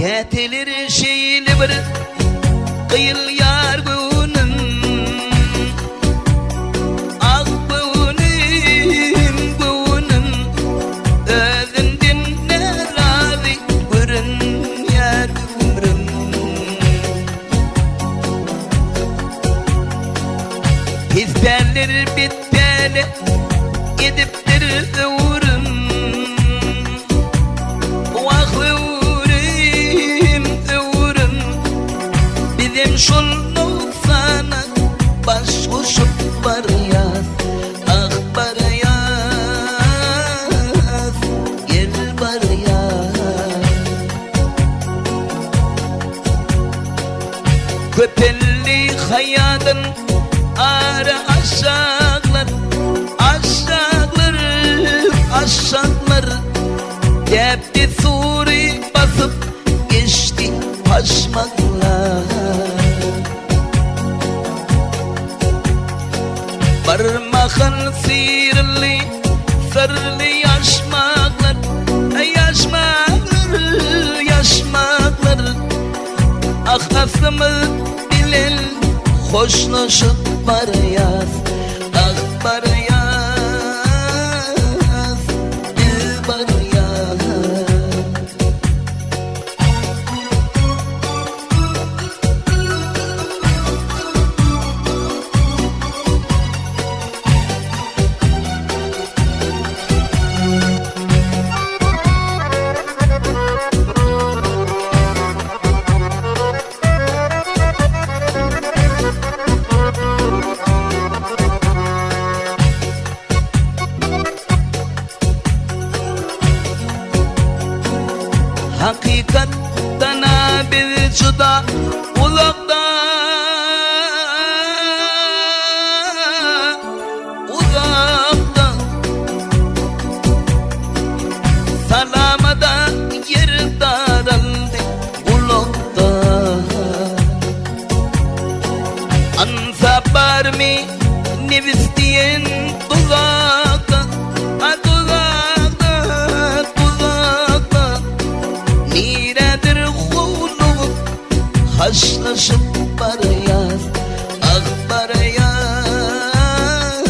Ketelir şeyli bir kıyıl yar günün, ak günün özünden ne razı görün yar ömrüm. Bizlerler bitbeli ediptir öğrüm, şol sana baş koşup var yaz, ah var yaz, gel var yaz. Köpelli hayatın ara aşağılar, aşağılar, aşağılar. Depti suri basıp geçti paşmaklar. Parmağın sihirli, sırlı yaşmaklar, yaşmaklar, yaşmaklar. Ah asımız bilel, hoşlaşıp var yaz, ah var yaz, dil var yaz. Hakikattan bir juda uzakta, uzakta. Salamada yer daraldı ulakta. Ansabar mi nefis diyen tuzakta, tuzakta, tuzakta. Niredir hulup haşlaşıp var yaz, ah var yaz,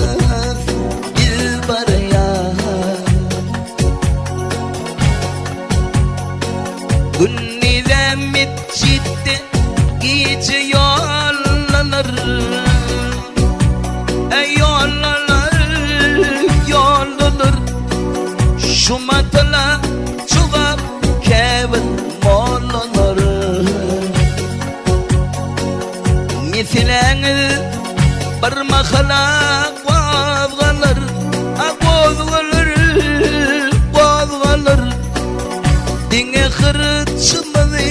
dil var yaz. Gün nizamit ciddi gece yollanır, yollanır, yollanır. Şu matla çuvap kevin molanır. Misleği bir mahla kozgalır, kozgalır, kozgalır. Dine hırçımızı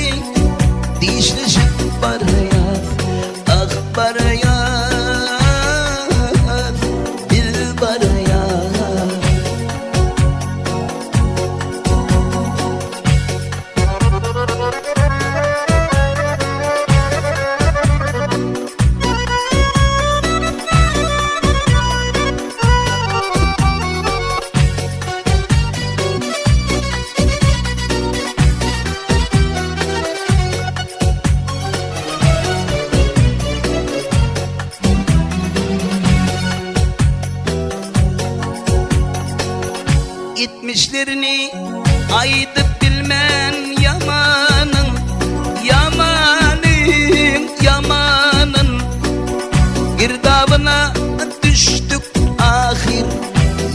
dişleşip var yaz, ah var yaz, dil var yaz. Gitmişlerini aydıp bilmen yamanın, yamanın, yamanın. Girdabına düştük ahir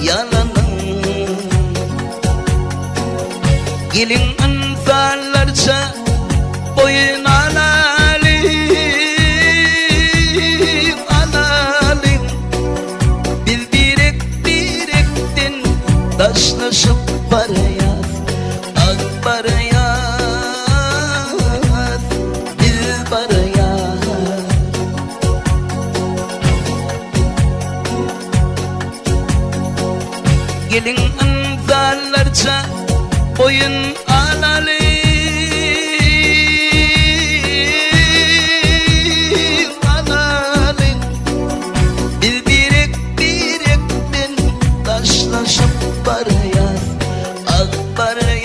yalanın. Gelin insanlarca boyun alalım, alalım. Biz direkten taşlaşıp var yaz, ah var yaz, dil var yaz. Gelin insanlarca boyun alalım, alalım. Biz direkten taşlaşıp var yaz, ah var yaz.